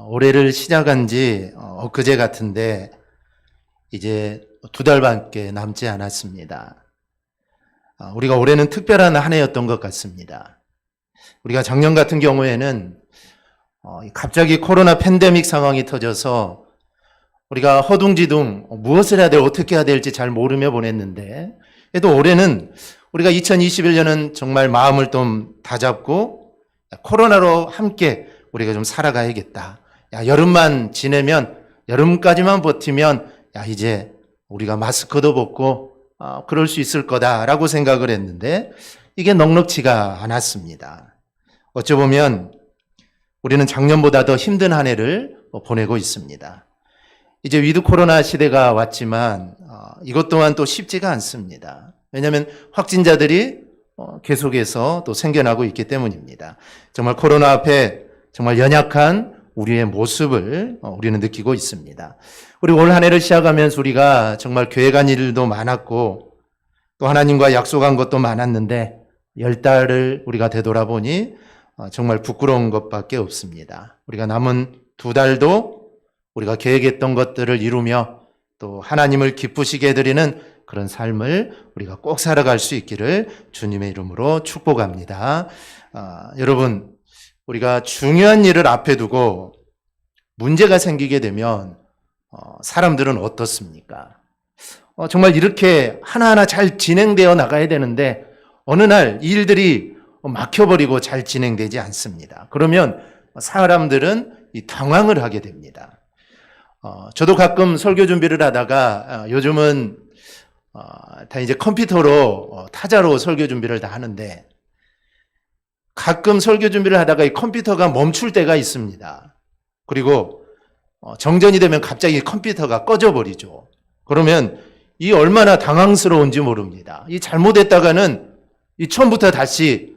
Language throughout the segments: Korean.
올해를 시작한 지 엊그제 같은데 이제 2달밖에 남지 않았습니다. 우리가 올해는 특별한 한 해였던 것 같습니다. 우리가 작년 같은 경우에는 갑자기 코로나 팬데믹 상황이 터져서 우리가 허둥지둥 무엇을 해야 될, 어떻게 해야 될지 잘 모르며 보냈는데, 그래도 올해는 우리가 2021년은 정말 마음을 좀 다잡고 코로나로 함께 우리가 좀 살아가야겠다. 여름만 지내면, 여름까지만 버티면 이제 우리가 마스크도 벗고 그럴 수 있을 거다라고 생각을 했는데 이게 넉넉지가 않았습니다. 어찌 보면 우리는 작년보다 더 힘든 한 해를 보내고 있습니다. 이제 위드 코로나 시대가 왔지만 이것 또한 또 쉽지가 않습니다. 왜냐하면 확진자들이 계속해서 또 생겨나고 있기 때문입니다. 정말 코로나 앞에 정말 연약한 우리의 모습을 우리는 느끼고 있습니다. 우리 올 한 해를 시작하면서 우리가 정말 교회 간 일도 많았고 또 하나님과 약속한 것도 많았는데 10달을 우리가 되돌아보니 정말 부끄러운 것밖에 없습니다. 우리가 남은 2달도 우리가 계획했던 것들을 이루며 또 하나님을 기쁘시게 해드리는 그런 삶을 우리가 꼭 살아갈 수 있기를 주님의 이름으로 축복합니다. 여러분, 우리가 중요한 일을 앞에 두고 문제가 생기게 되면 사람들은 어떻습니까? 정말 이렇게 하나하나 잘 진행되어 나가야 되는데 어느 날 이 일들이 막혀버리고 잘 진행되지 않습니다. 그러면 사람들은 당황을 하게 됩니다. 저도 가끔 설교 준비를 하다가 요즘은 다 이제 컴퓨터로 타자로 설교 준비를 다 하는데 가끔 설교 준비를 하다가 이 컴퓨터가 멈출 때가 있습니다. 그리고 정전이 되면 갑자기 컴퓨터가 꺼져버리죠. 그러면 이 얼마나 당황스러운지 모릅니다. 이 잘못했다가는 이 처음부터 다시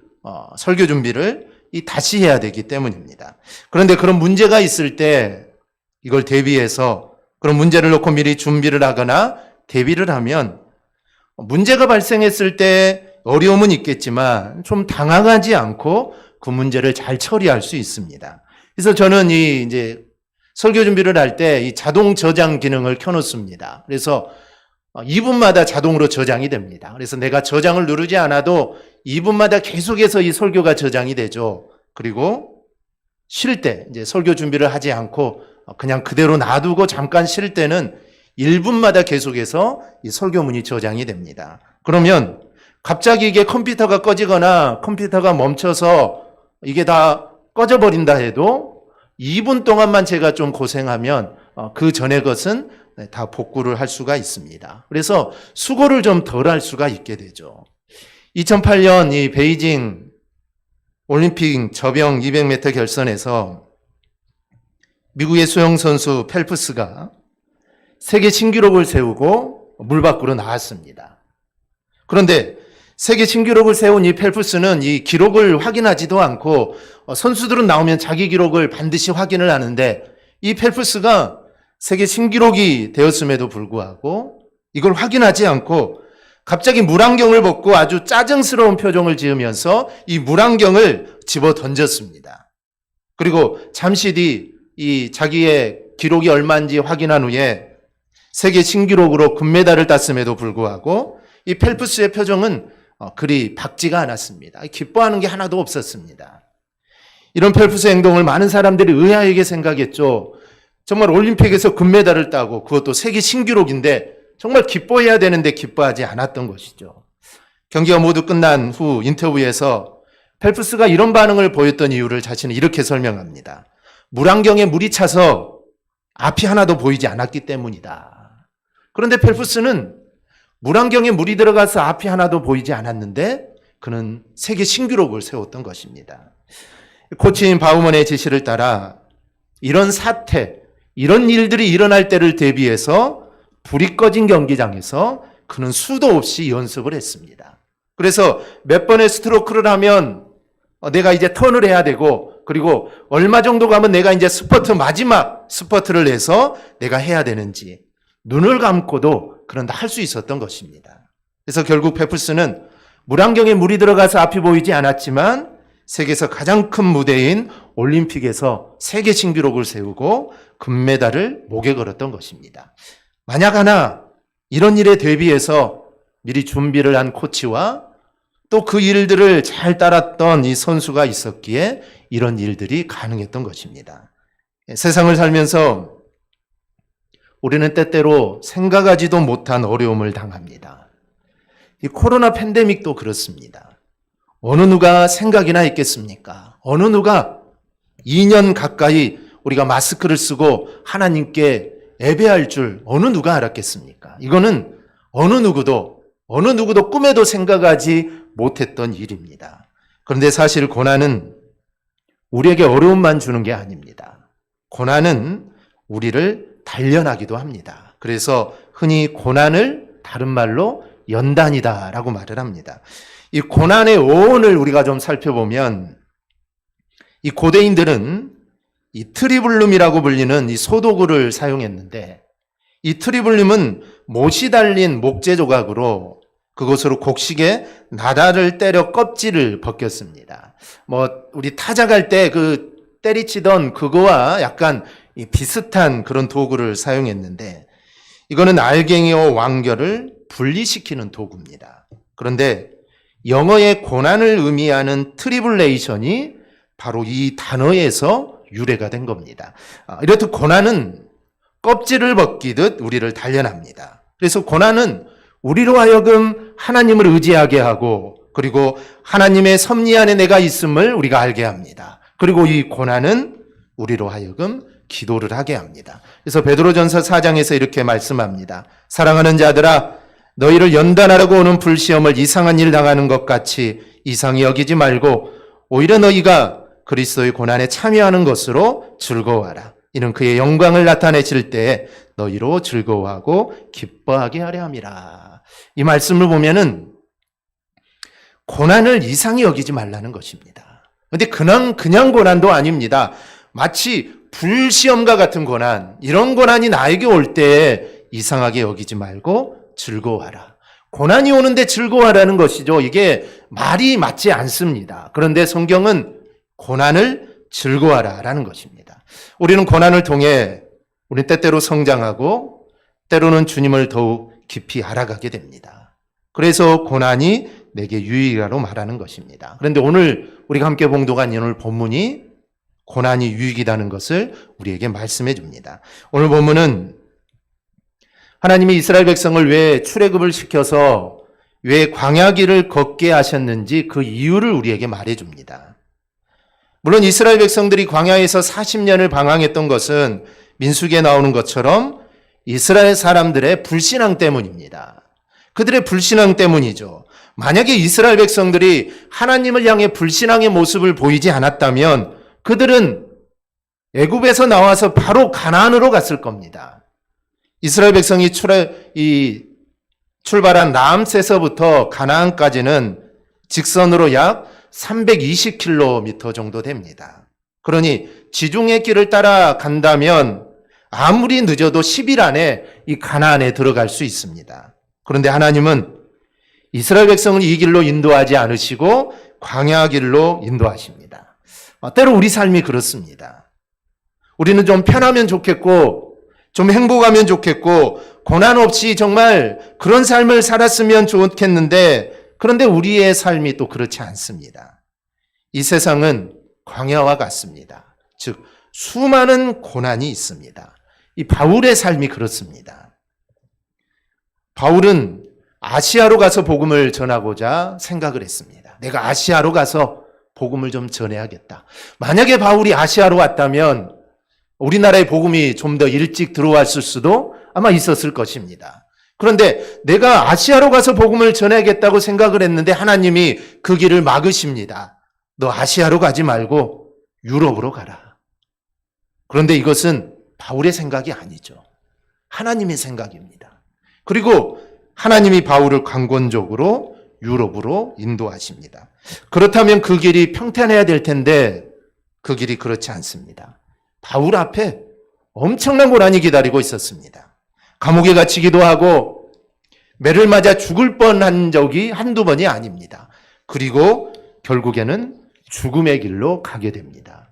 설교 준비를 다시 해야 되기 때문입니다. 그런데 그런 문제가 있을 때 이걸 대비해서 그런 문제를 놓고 미리 준비를 하거나 대비를 하면 문제가 발생했을 때 어려움은 있겠지만 좀 당황하지 않고 그 문제를 잘 처리할 수 있습니다. 그래서 저는 이제 설교 준비를 할 때 이 자동 저장 기능을 켜놓습니다. 그래서 2분마다 자동으로 저장이 됩니다. 그래서 내가 저장을 누르지 않아도 2분마다 계속해서 이 설교가 저장이 되죠. 그리고 쉴 때 이제 설교 준비를 하지 않고 그냥 그대로 놔두고 잠깐 쉴 때는 1분마다 계속해서 이 설교문이 저장이 됩니다. 그러면 갑자기 이게 컴퓨터가 꺼지거나 컴퓨터가 멈춰서 이게 다 꺼져버린다 해도 2분 동안만 제가 좀 고생하면 그 전의 것은 다 복구를 할 수가 있습니다. 그래서 수고를 좀 덜 할 수가 있게 되죠. 2008년 이 베이징 올림픽 저병 200m 결선에서 미국의 수영선수 펠프스가 세계 신기록을 세우고 물 밖으로 나왔습니다. 그런데 세계 신기록을 세운 이 펠프스는 이 기록을 확인하지도 않고 선수들은 나오면 자기 기록을 반드시 확인을 하는데 이 펠프스가 세계 신기록이 되었음에도 불구하고 이걸 확인하지 않고 갑자기 물안경을 벗고 아주 짜증스러운 표정을 지으면서 이 물안경을 집어 던졌습니다. 그리고 잠시 뒤 이 자기의 기록이 얼마인지 확인한 후에 세계 신기록으로 금메달을 땄음에도 불구하고 이 펠프스의 표정은 그리 밝지가 않았습니다. 기뻐하는 게 하나도 없었습니다. 이런 펠프스의 행동을 많은 사람들이 의아하게 생각했죠. 정말 올림픽에서 금메달을 따고 그것도 세계 신기록인데 정말 기뻐해야 되는데 기뻐하지 않았던 것이죠. 경기가 모두 끝난 후 인터뷰에서 펠프스가 이런 반응을 보였던 이유를 자신은 이렇게 설명합니다. 물안경에 물이 차서 앞이 하나도 보이지 않았기 때문이다. 그런데 펠프스는 물안경에 물이 들어가서 앞이 하나도 보이지 않았는데 그는 세계 신기록을 세웠던 것입니다. 코치인 바우먼의 지시를 따라 이런 사태, 이런 일들이 일어날 때를 대비해서 불이 꺼진 경기장에서 그는 수도 없이 연습을 했습니다. 그래서 몇 번의 스트로크를 하면 내가 이제 턴을 해야 되고 그리고 얼마 정도 가면 내가 이제 마지막 스퍼트를 해서 내가 해야 되는지 눈을 감고도 그런 다 할 수 있었던 것입니다. 그래서 결국 펠프스는 물안경에 물이 들어가서 앞이 보이지 않았지만 세계에서 가장 큰 무대인 올림픽에서 세계 신기록을 세우고 금메달을 목에 걸었던 것입니다. 만약 하나 이런 일에 대비해서 미리 준비를 한 코치와 또 그 일들을 잘 따랐던 이 선수가 있었기에 이런 일들이 가능했던 것입니다. 세상을 살면서 우리는 때때로 생각하지도 못한 어려움을 당합니다. 이 코로나 팬데믹도 그렇습니다. 어느 누가 생각이나 했겠습니까? 어느 누가 2년 가까이 우리가 마스크를 쓰고 하나님께 예배할 줄 어느 누가 알았겠습니까? 이거는 어느 누구도 꿈에도 생각하지 못했던 일입니다. 그런데 사실 고난은 우리에게 어려움만 주는 게 아닙니다. 고난은 우리를 단련하기도 합니다. 그래서 흔히 고난을 다른 말로 연단이다라고 말을 합니다. 이 고난의 어원을 우리가 좀 살펴보면 이 고대인들은 이 트리블룸이라고 불리는 이 소도구를 사용했는데 이 트리블룸은 못이 달린 목재 조각으로 그것으로 곡식에 나다를 때려 껍질을 벗겼습니다. 우리 타작할 때 그 때리치던 그거와 약간 비슷한 그런 도구를 사용했는데 이거는 알갱이와 완결을 분리시키는 도구입니다. 그런데 영어의 고난을 의미하는 트리블레이션이 바로 이 단어에서 유래가 된 겁니다. 이렇듯 고난은 껍질을 벗기듯 우리를 단련합니다. 그래서 고난은 우리로 하여금 하나님을 의지하게 하고 그리고 하나님의 섭리 안에 내가 있음을 우리가 알게 합니다. 그리고 이 고난은 우리로 하여금 기도를 하게 합니다. 그래서 베드로전서 4장에서 이렇게 말씀합니다. 사랑하는 자들아 너희를 연단하려고 오는 불시험을 이상한 일 당하는 것 같이 이상히 여기지 말고 오히려 너희가 그리스도의 고난에 참여하는 것으로 즐거워하라. 이는 그의 영광을 나타내실 때에 너희로 즐거워하고 기뻐하게 하려 함이라. 이 말씀을 보면은 고난을 이상히 여기지 말라는 것입니다. 그런데 그냥 고난도 아닙니다. 마치 불시험과 같은 고난, 이런 고난이 나에게 올 때에 이상하게 여기지 말고 즐거워하라. 고난이 오는데 즐거워하라는 것이죠. 이게 말이 맞지 않습니다. 그런데 성경은 고난을 즐거워하라라는 것입니다. 우리는 고난을 통해 우리 때때로 성장하고 때로는 주님을 더욱 깊이 알아가게 됩니다. 그래서 고난이 내게 유익이라고 말하는 것입니다. 그런데 오늘 우리가 함께 봉독한 오늘 본문이 고난이 유익이라는 것을 우리에게 말씀해 줍니다. 오늘 본문은 하나님이 이스라엘 백성을 왜 출애굽을 시켜서 왜 광야길을 걷게 하셨는지 그 이유를 우리에게 말해 줍니다. 물론 이스라엘 백성들이 광야에서 40년을 방황했던 것은 민수기에 나오는 것처럼 이스라엘 사람들의 불신앙 때문입니다. 그들의 불신앙 때문이죠. 만약에 이스라엘 백성들이 하나님을 향해 불신앙의 모습을 보이지 않았다면 그들은 애굽에서 나와서 바로 가나안으로 갔을 겁니다. 이스라엘 백성이 출발한 라암세서부터 가나안까지는 직선으로 약 320km 정도 됩니다. 그러니 지중해 길을 따라간다면 아무리 늦어도 10일 안에 이 가나안에 들어갈 수 있습니다. 그런데 하나님은 이스라엘 백성을 이 길로 인도하지 않으시고 광야 길로 인도하십니다. 때로 우리 삶이 그렇습니다. 우리는 좀 편하면 좋겠고 좀 행복하면 좋겠고 고난 없이 정말 그런 삶을 살았으면 좋겠는데 그런데 우리의 삶이 또 그렇지 않습니다. 이 세상은 광야와 같습니다. 즉 수많은 고난이 있습니다. 이 바울의 삶이 그렇습니다. 바울은 아시아로 가서 복음을 전하고자 생각을 했습니다. 내가 아시아로 가서 복음을 좀 전해야겠다. 만약에 바울이 아시아로 왔다면 우리나라의 복음이 좀 더 일찍 들어왔을 수도 아마 있었을 것입니다. 그런데 내가 아시아로 가서 복음을 전해야겠다고 생각을 했는데 하나님이 그 길을 막으십니다. 너 아시아로 가지 말고 유럽으로 가라. 그런데 이것은 바울의 생각이 아니죠. 하나님의 생각입니다. 그리고 하나님이 바울을 강권적으로 유럽으로 인도하십니다. 그렇다면 그 길이 평탄해야 될 텐데 그 길이 그렇지 않습니다. 바울 앞에 엄청난 고난이 기다리고 있었습니다. 감옥에 갇히기도 하고 매를 맞아 죽을 뻔한 적이 한두 번이 아닙니다. 그리고 결국에는 죽음의 길로 가게 됩니다.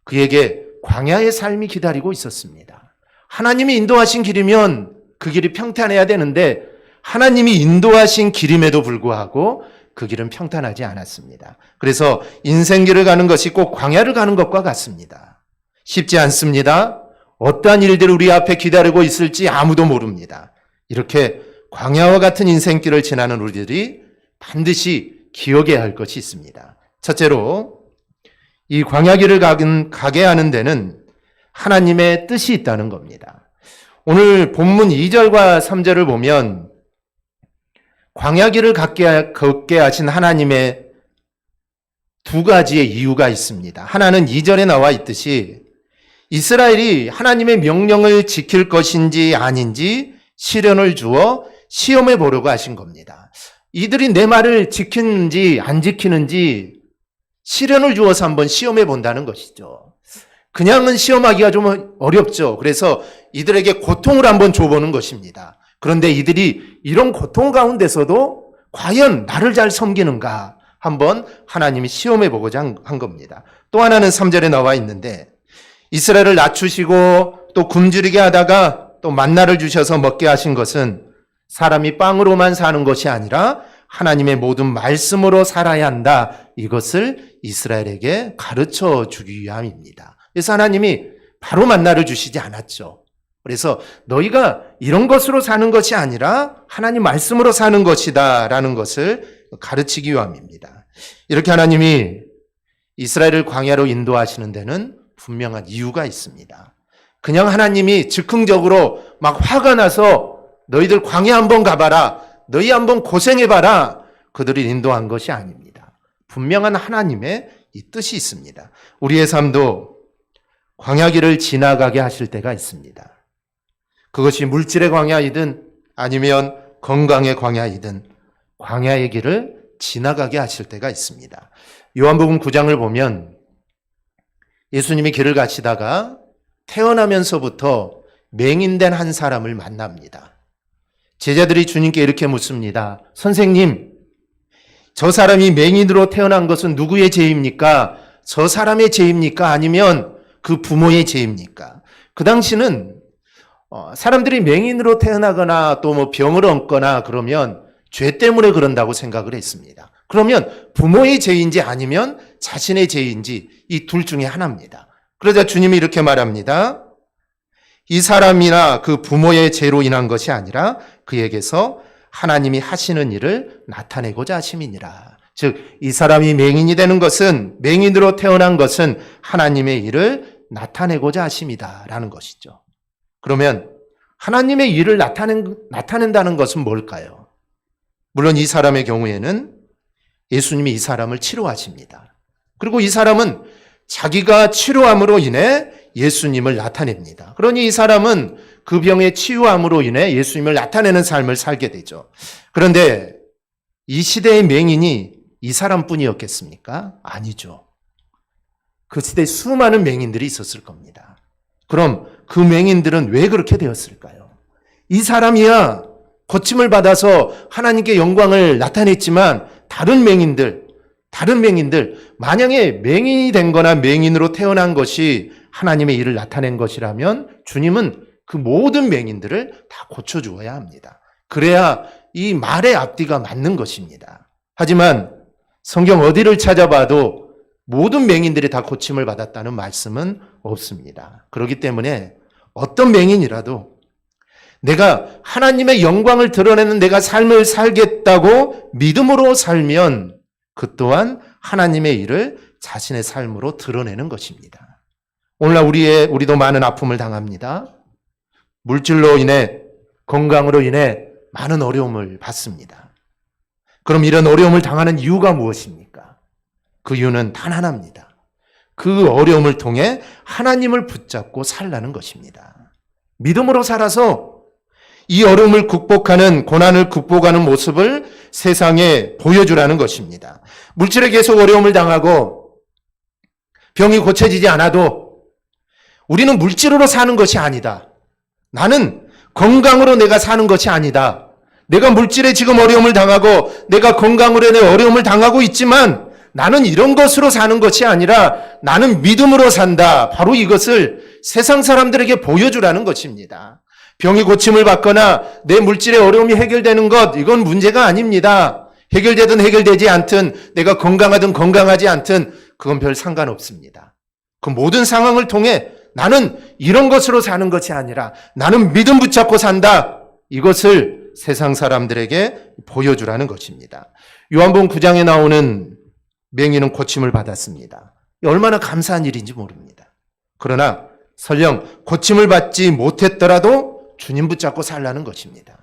그에게 광야의 삶이 기다리고 있었습니다. 하나님이 인도하신 길이면 그 길이 평탄해야 되는데 하나님이 인도하신 길임에도 불구하고 그 길은 평탄하지 않았습니다. 그래서 인생길을 가는 것이 꼭 광야를 가는 것과 같습니다. 쉽지 않습니다. 어떠한 일들이 우리 앞에 기다리고 있을지 아무도 모릅니다. 이렇게 광야와 같은 인생길을 지나는 우리들이 반드시 기억해야 할 것이 있습니다. 첫째로 이 광야길을 가게 하는 데는 하나님의 뜻이 있다는 겁니다. 오늘 본문 2절과 3절을 보면 광야길을 걷게 하신 하나님의 두 가지의 이유가 있습니다. 하나는 2절에 나와 있듯이 이스라엘이 하나님의 명령을 지킬 것인지 아닌지 시련을 주어 시험해 보려고 하신 겁니다. 이들이 내 말을 지키는지 안 지키는지 시련을 주어서 한번 시험해 본다는 것이죠. 그냥은 시험하기가 좀 어렵죠. 그래서 이들에게 고통을 한번 줘보는 것입니다. 그런데 이들이 이런 고통 가운데서도 과연 나를 잘 섬기는가 한번 하나님이 시험해 보고자 한 겁니다. 또 하나는 3절에 나와 있는데 이스라엘을 낮추시고 또 굶주리게 하다가 또 만나를 주셔서 먹게 하신 것은 사람이 빵으로만 사는 것이 아니라 하나님의 모든 말씀으로 살아야 한다. 이것을 이스라엘에게 가르쳐 주기 위함입니다. 그래서 하나님이 바로 만나를 주시지 않았죠. 그래서 너희가 이런 것으로 사는 것이 아니라 하나님 말씀으로 사는 것이다 라는 것을 가르치기 위함입니다. 이렇게 하나님이 이스라엘을 광야로 인도하시는 데는 분명한 이유가 있습니다. 그냥 하나님이 즉흥적으로 막 화가 나서 너희들 광야 한번 가봐라, 너희 한번 고생해봐라, 그들을 인도한 것이 아닙니다. 분명한 하나님의 이 뜻이 있습니다. 우리의 삶도 광야길을 지나가게 하실 때가 있습니다. 그것이 물질의 광야이든 아니면 건강의 광야이든 광야의 길을 지나가게 하실 때가 있습니다. 요한복음 9장을 보면 예수님이 길을 가시다가 태어나면서부터 맹인된 한 사람을 만납니다. 제자들이 주님께 이렇게 묻습니다. 선생님, 저 사람이 맹인으로 태어난 것은 누구의 죄입니까? 저 사람의 죄입니까? 아니면 그 부모의 죄입니까? 그 당시는 사람들이 맹인으로 태어나거나 또 뭐 병을 얻거나 그러면 죄 때문에 그런다고 생각을 했습니다. 그러면 부모의 죄인지 아니면 자신의 죄인지 이 둘 중에 하나입니다. 그러자 주님이 이렇게 말합니다. 이 사람이나 그 부모의 죄로 인한 것이 아니라 그에게서 하나님이 하시는 일을 나타내고자 하심이니라. 즉, 이 사람이 맹인이 되는 것은, 맹인으로 태어난 것은 하나님의 일을 나타내고자 하심이다 라는 것이죠. 그러면 하나님의 일을 나타낸다는 것은 뭘까요? 물론 이 사람의 경우에는 예수님이 이 사람을 치료하십니다. 그리고 이 사람은 자기가 치료함으로 인해 예수님을 나타냅니다. 그러니 이 사람은 그 병의 치유함으로 인해 예수님을 나타내는 삶을 살게 되죠. 그런데 이 시대의 맹인이 이 사람뿐이었겠습니까? 아니죠. 그 시대에 수많은 맹인들이 있었을 겁니다. 그럼 그 맹인들은 왜 그렇게 되었을까요? 이 사람이야 고침을 받아서 하나님께 영광을 나타냈지만 다른 맹인들, 만약에 맹인이 된 거나 맹인으로 태어난 것이 하나님의 일을 나타낸 것이라면 주님은 그 모든 맹인들을 다 고쳐주어야 합니다. 그래야 이 말의 앞뒤가 맞는 것입니다. 하지만 성경 어디를 찾아봐도 모든 맹인들이 다 고침을 받았다는 말씀은 없습니다. 그렇기 때문에 어떤 맹인이라도 내가 하나님의 영광을 드러내는 내가 삶을 살겠다고 믿음으로 살면 그 또한 하나님의 일을 자신의 삶으로 드러내는 것입니다. 오늘날 우리도 많은 아픔을 당합니다. 물질로 인해, 건강으로 인해 많은 어려움을 받습니다. 그럼 이런 어려움을 당하는 이유가 무엇입니까? 그 이유는 단 하나입니다. 그 어려움을 통해 하나님을 붙잡고 살라는 것입니다. 믿음으로 살아서 이 어려움을 극복하는, 고난을 극복하는 모습을 세상에 보여주라는 것입니다. 물질에 계속 어려움을 당하고 병이 고쳐지지 않아도 우리는 물질로 사는 것이 아니다. 나는 건강으로 내가 사는 것이 아니다. 내가 물질에 지금 어려움을 당하고 내가 건강으로 내 어려움을 당하고 있지만 나는 이런 것으로 사는 것이 아니라 나는 믿음으로 산다. 바로 이것을 세상 사람들에게 보여주라는 것입니다. 병이 고침을 받거나 내 물질의 어려움이 해결되는 것, 이건 문제가 아닙니다. 해결되든 해결되지 않든, 내가 건강하든 건강하지 않든 그건 별 상관없습니다. 그 모든 상황을 통해 나는 이런 것으로 사는 것이 아니라 나는 믿음 붙잡고 산다. 이것을 세상 사람들에게 보여주라는 것입니다. 요한복음 9장에 나오는 맹인은 고침을 받았습니다. 얼마나 감사한 일인지 모릅니다. 그러나 설령 고침을 받지 못했더라도 주님 붙잡고 살라는 것입니다.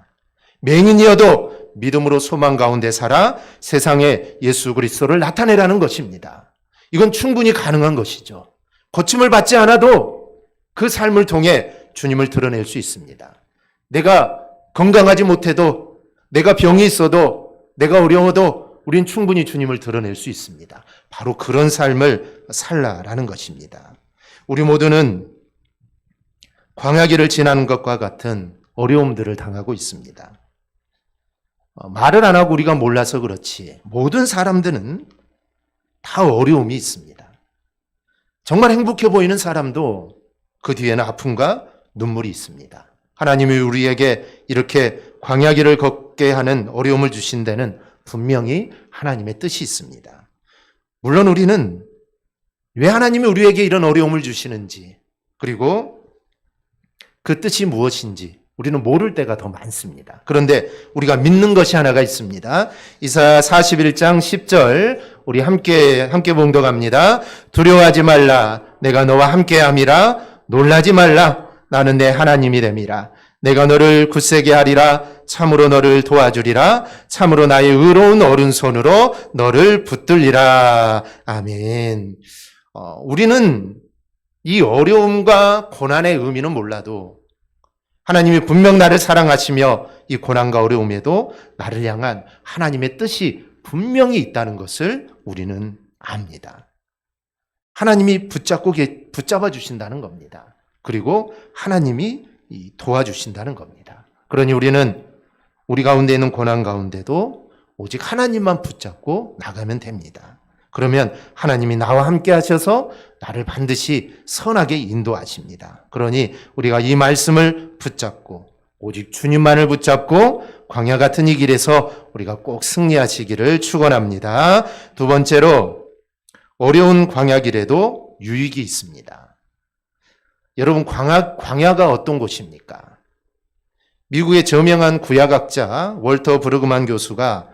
맹인이어도 믿음으로 소망 가운데 살아 세상에 예수 그리스도를 나타내라는 것입니다. 이건 충분히 가능한 것이죠. 고침을 받지 않아도 그 삶을 통해 주님을 드러낼 수 있습니다. 내가 건강하지 못해도, 내가 병이 있어도, 내가 어려워도 우린 충분히 주님을 드러낼 수 있습니다. 바로 그런 삶을 살라라는 것입니다. 우리 모두는 광야길을 지나는 것과 같은 어려움들을 당하고 있습니다. 말을 안 하고 우리가 몰라서 그렇지 모든 사람들은 다 어려움이 있습니다. 정말 행복해 보이는 사람도 그 뒤에는 아픔과 눈물이 있습니다. 하나님이 우리에게 이렇게 광야길을 걷게 하는 어려움을 주신 데는 분명히 하나님의 뜻이 있습니다. 물론 우리는 왜 하나님이 우리에게 이런 어려움을 주시는지, 그리고 그 뜻이 무엇인지 우리는 모를 때가 더 많습니다. 그런데 우리가 믿는 것이 하나가 있습니다. 이사야 41장 10절 우리 함께 봉독합니다. 두려워하지 말라. 내가 너와 함께함이라. 놀라지 말라. 나는 내 하나님이 됨이라. 내가 너를 굳세게 하리라. 참으로 너를 도와주리라. 참으로 나의 의로운 오른손으로 너를 붙들리라. 아멘. 우리는 이 어려움과 고난의 의미는 몰라도 하나님이 분명 나를 사랑하시며 이 고난과 어려움에도 나를 향한 하나님의 뜻이 분명히 있다는 것을 우리는 압니다. 하나님이 붙잡아 주신다는 겁니다. 그리고 하나님이 도와주신다는 겁니다. 그러니 우리는 우리 가운데 있는 고난 가운데도 오직 하나님만 붙잡고 나가면 됩니다. 그러면 하나님이 나와 함께 하셔서 나를 반드시 선하게 인도하십니다. 그러니 우리가 이 말씀을 붙잡고 오직 주님만을 붙잡고 광야 같은 이 길에서 우리가 꼭 승리하시기를 축원합니다. 두 번째로 어려운 광야 길에도 유익이 있습니다. 여러분, 광야가 어떤 곳입니까? 미국의 저명한 구약학자 월터 브루그만 교수가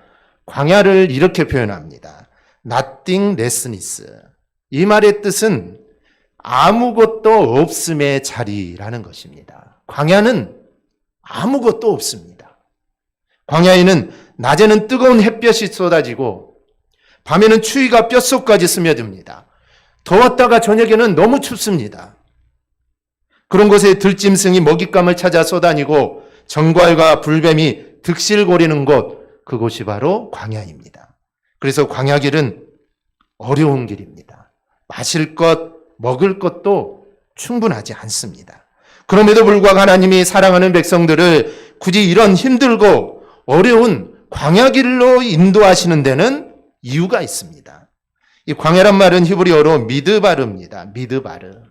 광야를 이렇게 표현합니다. nothingness. 이 말의 뜻은 아무것도 없음의 자리라는 것입니다. 광야는 아무것도 없습니다. 광야에는 낮에는 뜨거운 햇볕이 쏟아지고 밤에는 추위가 뼛속까지 스며듭니다. 더웠다가 저녁에는 너무 춥습니다. 그런 곳에 들짐승이 먹잇감을 찾아 쏘다니고 정갈과 불뱀이 득실거리는 곳, 그곳이 바로 광야입니다. 그래서 광야길은 어려운 길입니다. 마실 것, 먹을 것도 충분하지 않습니다. 그럼에도 불구하고 하나님이 사랑하는 백성들을 굳이 이런 힘들고 어려운 광야길로 인도하시는 데는 이유가 있습니다. 이 광야란 말은 히브리어로 미드바르입니다. 미드바르.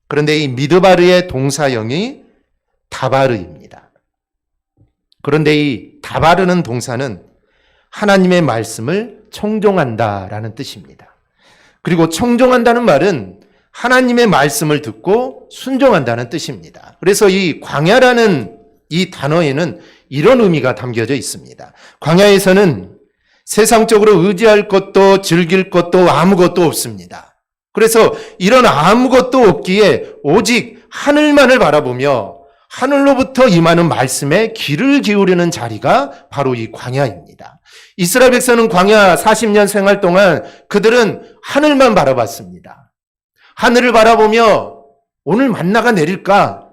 그런데 이 미드바르의 동사형이 다바르입니다. 그런데 이 다바르는 동사는 하나님의 말씀을 청종한다라는 뜻입니다. 그리고 청종한다는 말은 하나님의 말씀을 듣고 순종한다는 뜻입니다. 그래서 이 광야라는 이 단어에는 이런 의미가 담겨져 있습니다. 광야에서는 세상적으로 의지할 것도 즐길 것도 아무것도 없습니다. 그래서 이런 아무것도 없기에 오직 하늘만을 바라보며 하늘로부터 임하는 말씀에 귀를 기울이는 자리가 바로 이 광야입니다. 이스라엘 백성은 광야 40년 생활 동안 그들은 하늘만 바라봤습니다. 하늘을 바라보며 오늘 만나가 내릴까?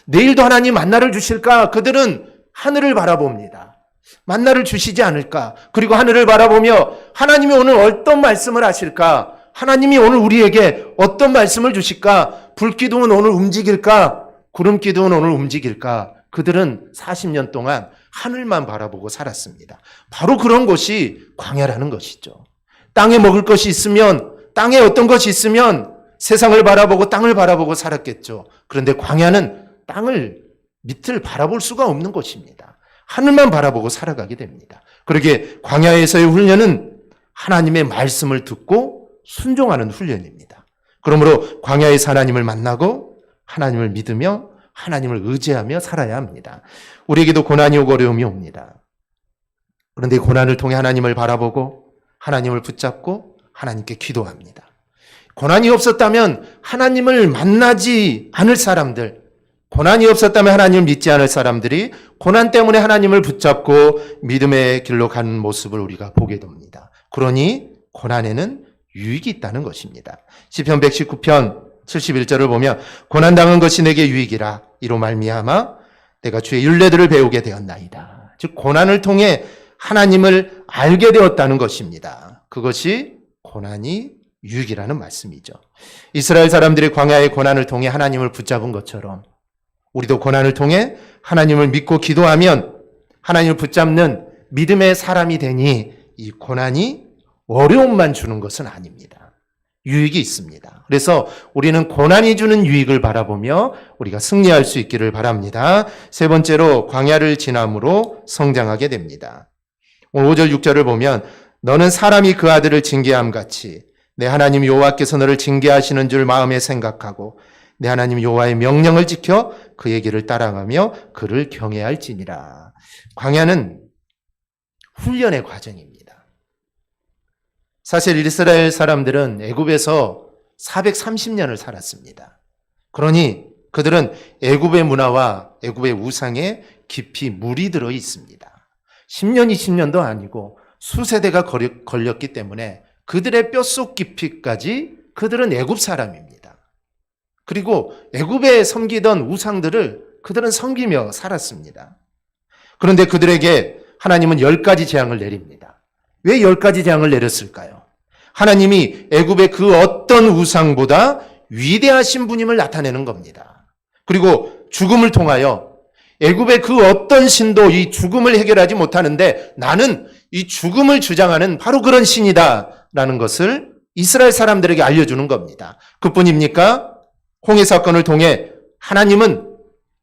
내일도 하나님 만나를 주실까? 그들은 하늘을 바라봅니다. 만나를 주시지 않을까? 그리고 하늘을 바라보며 하나님이 오늘 어떤 말씀을 하실까? 하나님이 오늘 우리에게 어떤 말씀을 주실까? 불기둥은 오늘 움직일까? 구름기둥은 오늘 움직일까? 그들은 40년 동안 하늘만 바라보고 살았습니다. 바로 그런 것이 광야라는 것이죠. 땅에 먹을 것이 있으면, 땅에 어떤 것이 있으면 세상을 바라보고 땅을 바라보고 살았겠죠. 그런데 광야는 땅을, 밑을 바라볼 수가 없는 곳입니다. 하늘만 바라보고 살아가게 됩니다. 그러기에 광야에서의 훈련은 하나님의 말씀을 듣고 순종하는 훈련입니다. 그러므로 광야에서 하나님을 만나고 하나님을 믿으며 하나님을 의지하며 살아야 합니다. 우리에게도 고난이 오고 어려움이 옵니다. 그런데 고난을 통해 하나님을 바라보고 하나님을 붙잡고 하나님께 기도합니다. 고난이 없었다면 하나님을 만나지 않을 사람들, 고난이 없었다면 하나님을 믿지 않을 사람들이 고난 때문에 하나님을 붙잡고 믿음의 길로 가는 모습을 우리가 보게 됩니다. 그러니 고난에는 유익이 있다는 것입니다. 시편 119편 71절을 보면 고난당한 것이 내게 유익이라 이로 말미암아 내가 주의 율례들을 배우게 되었나이다. 즉 고난을 통해 하나님을 알게 되었다는 것입니다. 그것이 고난이 유익이라는 말씀이죠. 이스라엘 사람들이 광야의 고난을 통해 하나님을 붙잡은 것처럼 우리도 고난을 통해 하나님을 믿고 기도하면 하나님을 붙잡는 믿음의 사람이 되니 이 고난이 어려움만 주는 것은 아닙니다. 유익이 있습니다. 그래서 우리는 고난이 주는 유익을 바라보며 우리가 승리할 수 있기를 바랍니다. 세 번째로 광야를 지남으로 성장하게 됩니다. 오늘 5절 6절을 보면 너는 사람이 그 아들을 징계함 같이 내 하나님 여호와께서 너를 징계하시는 줄 마음에 생각하고 내 하나님 여호와의 명령을 지켜 그의 길을 따라가며 그를 경외할지니라. 광야는 훈련의 과정입니다. 사실 이스라엘 사람들은 애굽에서 430년을 살았습니다. 그러니 그들은 애굽의 문화와 애굽의 우상에 깊이 물이 들어 있습니다. 10년, 20년도 아니고 수세대가 걸렸기 때문에 그들의 뼛속 깊이까지 그들은 애굽 사람입니다. 그리고 애굽에 섬기던 우상들을 그들은 섬기며 살았습니다. 그런데 그들에게 하나님은 10가지 재앙을 내립니다. 왜 10가지 재앙을 내렸을까요? 하나님이 애굽의 그 어떤 우상보다 위대하신 분임을 나타내는 겁니다. 그리고 죽음을 통하여 애굽의 그 어떤 신도 이 죽음을 해결하지 못하는데 나는 이 죽음을 주장하는 바로 그런 신이다라는 것을 이스라엘 사람들에게 알려주는 겁니다. 그뿐입니까? 홍해 사건을 통해 하나님은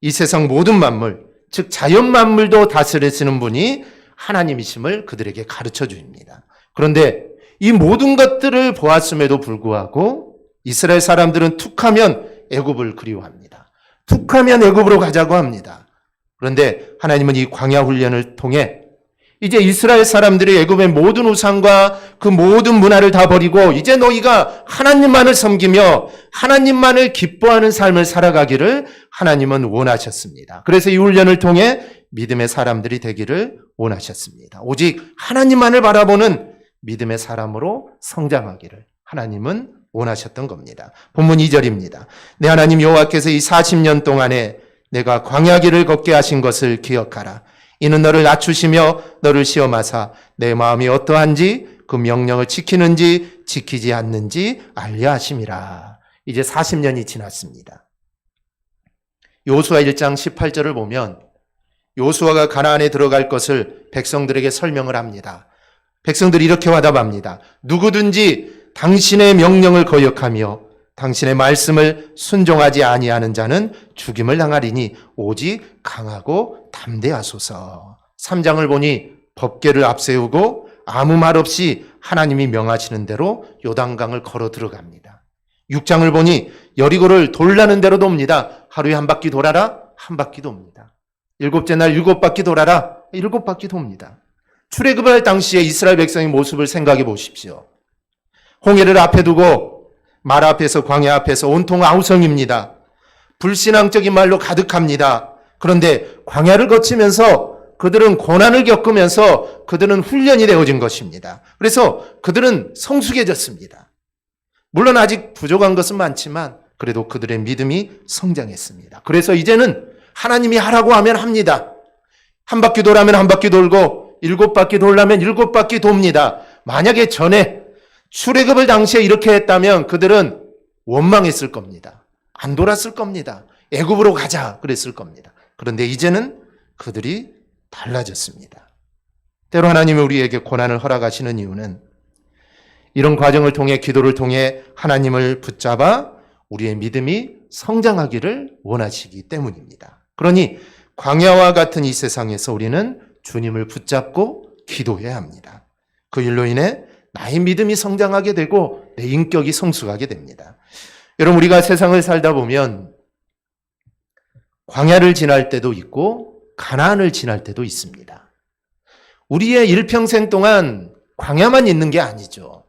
이 세상 모든 만물, 즉 자연 만물도 다스리시는 분이 하나님이심을 그들에게 가르쳐 줍니다. 그런데 이 모든 것들을 보았음에도 불구하고 이스라엘 사람들은 툭하면 애굽을 그리워합니다. 툭하면 애굽으로 가자고 합니다. 그런데 하나님은 이 광야 훈련을 통해 이제 이스라엘 사람들이 애굽의 모든 우상과 그 모든 문화를 다 버리고 이제 너희가 하나님만을 섬기며 하나님만을 기뻐하는 삶을 살아가기를 하나님은 원하셨습니다. 그래서 이 훈련을 통해 믿음의 사람들이 되기를 원하셨습니다. 오직 하나님만을 바라보는 믿음의 사람으로 성장하기를 하나님은 원하셨던 겁니다. 본문 2절입니다. 내 하나님 여호와께서 이 40년 동안에 내가 광야 길을 걷게 하신 것을 기억하라. 이는 너를 낮추시며 너를 시험하사 내 마음이 어떠한지 그 명령을 지키는지 지키지 않는지 알려 하심이라. 이제 40년이 지났습니다. 여호수아 1장 18절을 보면 여호수아가 가나안에 들어갈 것을 백성들에게 설명을 합니다. 백성들이 이렇게 화답합니다. 누구든지 당신의 명령을 거역하며 당신의 말씀을 순종하지 아니하는 자는 죽임을 당하리니 오직 강하고 담대하소서. 3장을 보니 법궤를 앞세우고 아무 말 없이 하나님이 명하시는 대로 요단강을 걸어 들어갑니다. 6장을 보니 여리고를 돌라는 대로 돕니다. 하루에 한 바퀴 돌아라, 한 바퀴 돕니다. 7째 날 7바퀴 돌아라, 7바퀴 돕니다. 출애굽할 당시에 이스라엘 백성의 모습을 생각해 보십시오. 홍해를 앞에 두고 말 앞에서 광야 앞에서 온통 아우성입니다. 불신앙적인 말로 가득합니다. 그런데 광야를 거치면서 그들은 고난을 겪으면서 그들은 훈련이 되어진 것입니다. 그래서 그들은 성숙해졌습니다. 물론 아직 부족한 것은 많지만 그래도 그들의 믿음이 성장했습니다. 그래서 이제는 하나님이 하라고 하면 합니다. 한 바퀴 돌아면 한 바퀴 돌고 7바퀴 돌려면 7바퀴 돕니다. 만약에 전에 출애굽을 당시에 이렇게 했다면 그들은 원망했을 겁니다. 안 돌았을 겁니다. 애굽으로 가자 그랬을 겁니다. 그런데 이제는 그들이 달라졌습니다. 때로 하나님이 우리에게 고난을 허락하시는 이유는 이런 과정을 통해 기도를 통해 하나님을 붙잡아 우리의 믿음이 성장하기를 원하시기 때문입니다. 그러니 광야와 같은 이 세상에서 우리는 주님을 붙잡고 기도해야 합니다. 그 일로 인해 나의 믿음이 성장하게 되고 내 인격이 성숙하게 됩니다. 여러분, 우리가 세상을 살다 보면 광야를 지날 때도 있고 가나안을 지날 때도 있습니다. 우리의 일평생 동안 광야만 있는 게 아니죠.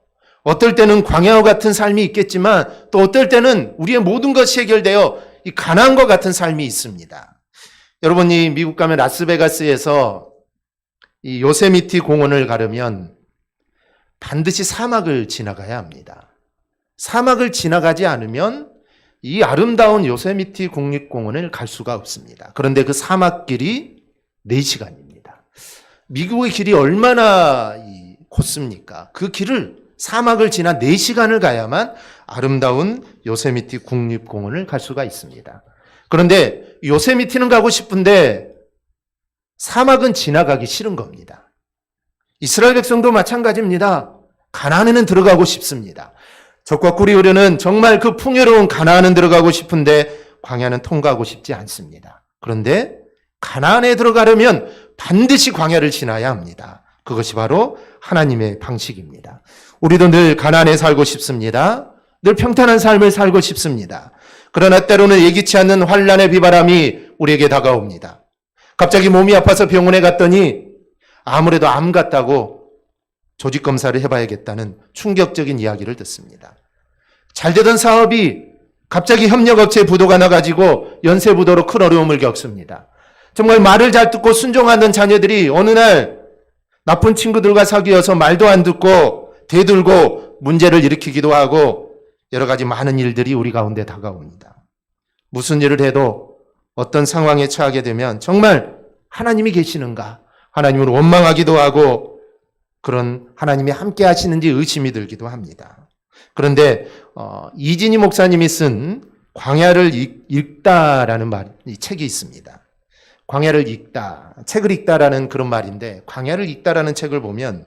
어떨 때는 광야와 같은 삶이 있겠지만 또 어떨 때는 우리의 모든 것이 해결되어 이 가나안과 같은 삶이 있습니다. 여러분이 미국 가면 라스베가스에서 이 요세미티 공원을 가려면 반드시 사막을 지나가야 합니다. 사막을 지나가지 않으면 이 아름다운 요세미티 국립공원을 갈 수가 없습니다. 그런데 그 사막길이 4시간입니다. 미국의 길이 얼마나 곧습니까? 그 길을 사막을 지나 4시간을 가야만 아름다운 요세미티 국립공원을 갈 수가 있습니다. 그런데 요세미티는 가고 싶은데 사막은 지나가기 싫은 겁니다. 이스라엘 백성도 마찬가지입니다. 가나안에는 들어가고 싶습니다. 적과 꿀이 흐르는 정말 그 풍요로운 가나안은 들어가고 싶은데 광야는 통과하고 싶지 않습니다. 그런데 가나안에 들어가려면 반드시 광야를 지나야 합니다. 그것이 바로 하나님의 방식입니다. 우리도 늘 가나안에 살고 싶습니다. 늘 평탄한 삶을 살고 싶습니다. 그러나 때로는 예기치 않는 환난의 비바람이 우리에게 다가옵니다. 갑자기 몸이 아파서 병원에 갔더니 아무래도 암 같다고 조직 검사를 해봐야겠다는 충격적인 이야기를 듣습니다. 잘 되던 사업이 갑자기 협력업체 부도가 나가지고 연쇄부도로 큰 어려움을 겪습니다. 정말 말을 잘 듣고 순종하는 자녀들이 어느 날 나쁜 친구들과 사귀어서 말도 안 듣고 대들고 문제를 일으키기도 하고 여러 가지 많은 일들이 우리 가운데 다가옵니다. 무슨 일을 해도 어떤 상황에 처하게 되면 정말 하나님이 계시는가? 하나님을 원망하기도 하고 그런 하나님이 함께 하시는지 의심이 들기도 합니다. 그런데 이진희 목사님이 쓴 광야를 읽다라는 이 책이 있습니다. 광야를 읽다, 책을 읽다라는 그런 말인데 광야를 읽다라는 책을 보면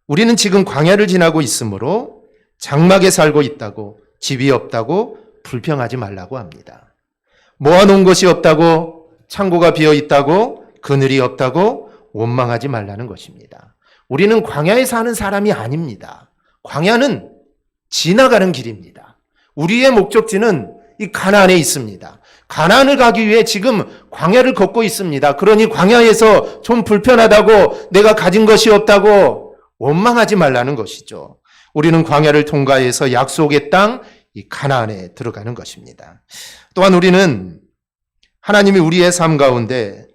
우리는 지금 광야를 지나고 있으므로 장막에 살고 있다고, 집이 없다고 불평하지 말라고 합니다. 모아놓은 것이 없다고, 창고가 비어 있다고, 그늘이 없다고 원망하지 말라는 것입니다. 우리는 광야에 사는 사람이 아닙니다. 광야는 지나가는 길입니다. 우리의 목적지는 이 가나안에 있습니다. 가나안을 가기 위해 지금 광야를 걷고 있습니다. 그러니 광야에서 좀 불편하다고, 내가 가진 것이 없다고 원망하지 말라는 것이죠. 우리는 광야를 통과해서 약속의 땅, 이 가나안에 들어가는 것입니다. 또한 우리는 하나님이 우리의 삶 가운데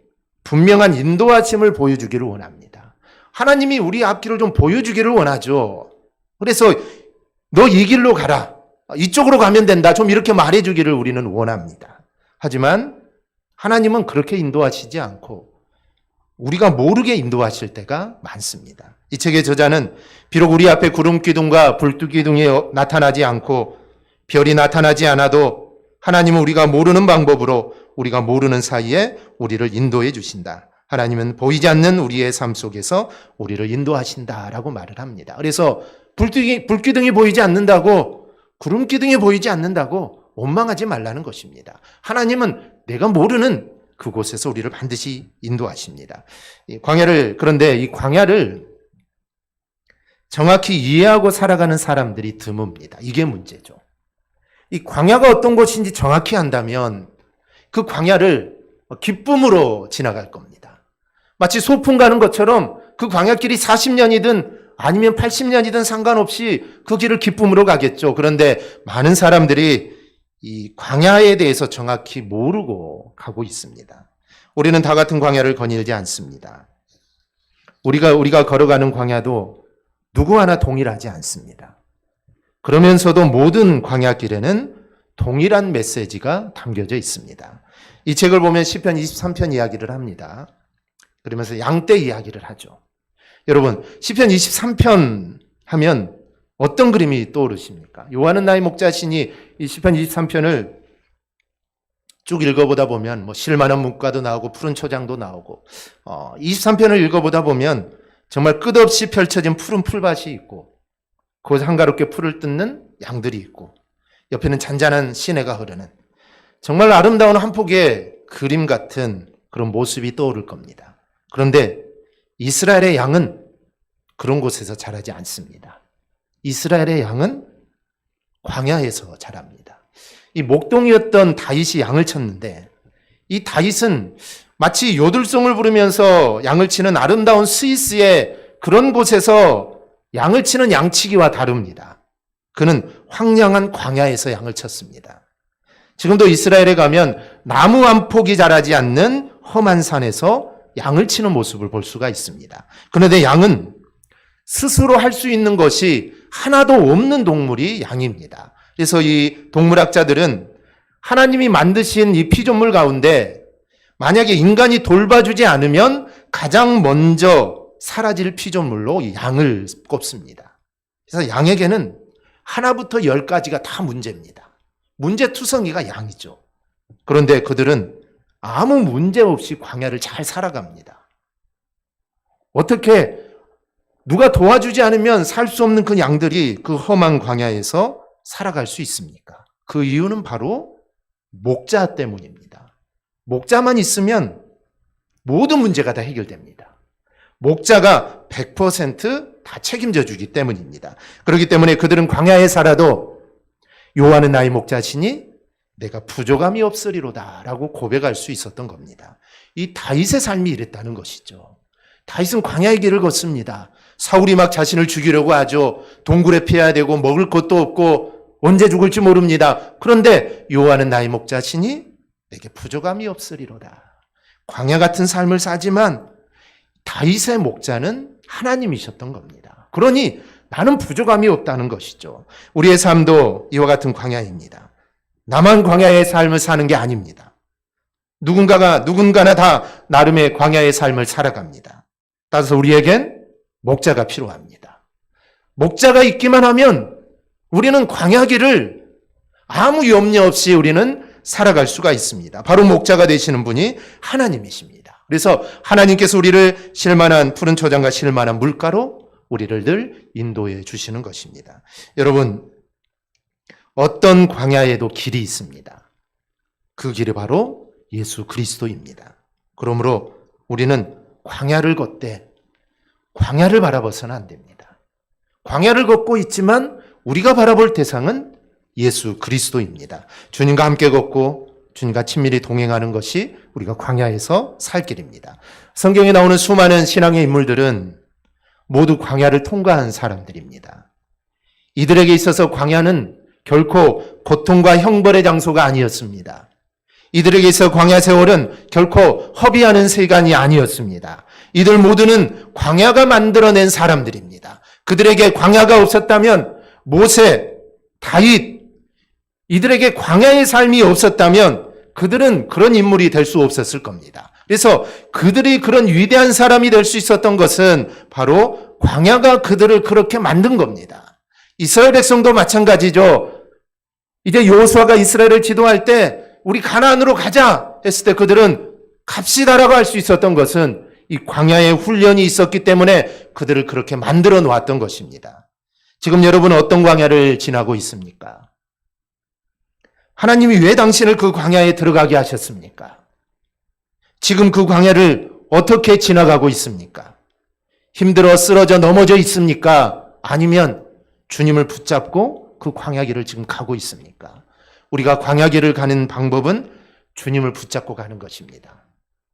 분명한 인도하심을 보여주기를 원합니다. 하나님이 우리 앞길을 좀 보여주기를 원하죠. 그래서 너 이 길로 가라, 이쪽으로 가면 된다, 좀 이렇게 말해주기를 우리는 원합니다. 하지만 하나님은 그렇게 인도하시지 않고 우리가 모르게 인도하실 때가 많습니다. 이 책의 저자는 비록 우리 앞에 구름 기둥과 불뚝 기둥이 나타나지 않고 별이 나타나지 않아도 하나님은 우리가 모르는 방법으로 우리가 모르는 사이에 우리를 인도해 주신다. 하나님은 보이지 않는 우리의 삶 속에서 우리를 인도하신다라고 말을 합니다. 그래서 불기둥이 보이지 않는다고, 구름 기둥이 보이지 않는다고 원망하지 말라는 것입니다. 하나님은 내가 모르는 그곳에서 우리를 반드시 인도하십니다. 그런데 이 광야를 정확히 이해하고 살아가는 사람들이 드뭅니다. 이게 문제죠. 이 광야가 어떤 곳인지 정확히 안다면 그 광야를 기쁨으로 지나갈 겁니다. 마치 소풍 가는 것처럼 그 광야길이 40년이든 아니면 80년이든 상관없이 그 길을 기쁨으로 가겠죠. 그런데 많은 사람들이 이 광야에 대해서 정확히 모르고 가고 있습니다. 우리는 다 같은 광야를 거닐지 않습니다. 우리가 걸어가는 광야도 누구 하나 동일하지 않습니다. 그러면서도 모든 광야길에는 동일한 메시지가 담겨져 있습니다. 이 책을 보면 시편 23편 이야기를 합니다. 그러면서 양떼 이야기를 하죠. 여러분, 시편 23편 하면 어떤 그림이 떠오르십니까? 요한은 나의 목자시니 이 시편 23편을 쭉 읽어보다 보면 뭐 실만한 문과도 나오고 푸른 초장도 나오고 23편을 읽어보다 보면 정말 끝없이 펼쳐진 푸른 풀밭이 있고 그 한가롭게 풀을 뜯는 양들이 있고 옆에는 잔잔한 시내가 흐르는 정말 아름다운 한 폭의 그림 같은 그런 모습이 떠오를 겁니다. 그런데 이스라엘의 양은 그런 곳에서 자라지 않습니다. 이스라엘의 양은 광야에서 자랍니다. 이 목동이었던 다윗이 양을 쳤는데 이 다윗은 마치 요들송을 부르면서 양을 치는 아름다운 스위스의 그런 곳에서 양을 치는 양치기와 다릅니다. 그는 황량한 광야에서 양을 쳤습니다. 지금도 이스라엘에 가면 나무 한 폭이 자라지 않는 험한 산에서 양을 치는 모습을 볼 수가 있습니다. 그런데 양은 스스로 할 수 있는 것이 하나도 없는 동물이 양입니다. 그래서 이 동물학자들은 하나님이 만드신 이 피조물 가운데 만약에 인간이 돌봐주지 않으면 가장 먼저 사라질 피조물로 이 양을 꼽습니다. 그래서 양에게는 하나부터 10까지가 다 문제입니다. 문제투성이가 양이죠. 그런데 그들은 아무 문제 없이 광야를 잘 살아갑니다. 어떻게 누가 도와주지 않으면 살 수 없는 그 양들이 그 험한 광야에서 살아갈 수 있습니까? 그 이유는 바로 목자 때문입니다. 목자만 있으면 모든 문제가 다 해결됩니다. 목자가 100% 책임져 주기 때문입니다. 그렇기 때문에 그들은 광야에 살아도 여호와는 나의 목자시니 내가 부족함이 없으리로다 라고 고백할 수 있었던 겁니다. 이 다윗의 삶이 이랬다는 것이죠. 다윗은 광야의 길을 걷습니다. 사울이 막 자신을 죽이려고 하죠. 동굴에 피해야 되고 먹을 것도 없고 언제 죽을지 모릅니다. 그런데 여호와는 나의 목자시니 내게 부족함이 없으리로다. 광야 같은 삶을 사지만 다윗의 목자는 하나님이셨던 겁니다. 그러니 나는 부족함이 없다는 것이죠. 우리의 삶도 이와 같은 광야입니다. 나만 광야의 삶을 사는 게 아닙니다. 누군가나 다 나름의 광야의 삶을 살아갑니다. 따라서 우리에겐 목자가 필요합니다. 목자가 있기만 하면 우리는 광야길을 아무 염려 없이 우리는 살아갈 수가 있습니다. 바로 목자가 되시는 분이 하나님이십니다. 그래서 하나님께서 우리를 쉴만한 푸른 초장과 쉴만한 물가로 우리를 늘 인도해 주시는 것입니다. 여러분, 어떤 광야에도 길이 있습니다. 그 길이 바로 예수 그리스도입니다. 그러므로 우리는 광야를 걷되 광야를 바라봐서는 안 됩니다. 광야를 걷고 있지만 우리가 바라볼 대상은 예수 그리스도입니다. 주님과 함께 걷고 주님과 친밀히 동행하는 것이 우리가 광야에서 살 길입니다. 성경에 나오는 수많은 신앙의 인물들은 모두 광야를 통과한 사람들입니다. 이들에게 있어서 광야는 결코 고통과 형벌의 장소가 아니었습니다. 이들에게 있어 광야 세월은 결코 허비하는 세간이 아니었습니다. 이들 모두는 광야가 만들어낸 사람들입니다. 그들에게 광야가 없었다면 모세, 다윗, 이들에게 광야의 삶이 없었다면 그들은 그런 인물이 될 수 없었을 겁니다. 그래서 그들이 그런 위대한 사람이 될 수 있었던 것은 바로 광야가 그들을 그렇게 만든 겁니다. 이스라엘 백성도 마찬가지죠. 이제 여호수아가 이스라엘을 지도할 때 우리 가나안으로 가자 했을 때 그들은 갑시다라고 할 수 있었던 것은 이 광야의 훈련이 있었기 때문에 그들을 그렇게 만들어 놓았던 것입니다. 지금 여러분은 어떤 광야를 지나고 있습니까? 하나님이 왜 당신을 그 광야에 들어가게 하셨습니까? 지금 그 광야를 어떻게 지나가고 있습니까? 힘들어 쓰러져 넘어져 있습니까? 아니면 주님을 붙잡고 그 광야길을 지금 가고 있습니까? 우리가 광야길을 가는 방법은 주님을 붙잡고 가는 것입니다.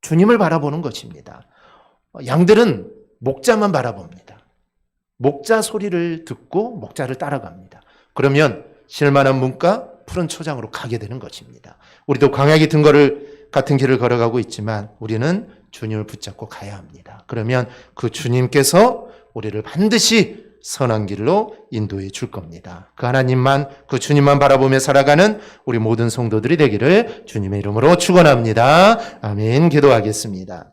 주님을 바라보는 것입니다. 양들은 목자만 바라봅니다. 목자 소리를 듣고 목자를 따라갑니다. 그러면 쉴만한 문가, 푸른 초장으로 가게 되는 것입니다. 우리도 광야기 같은 길을 걸어가고 있지만 우리는 주님을 붙잡고 가야 합니다. 그러면 그 주님께서 우리를 반드시 선한 길로 인도해 줄 겁니다. 그 하나님만, 그 주님만 바라보며 살아가는 우리 모든 성도들이 되기를 주님의 이름으로 축원합니다. 아멘. 기도하겠습니다.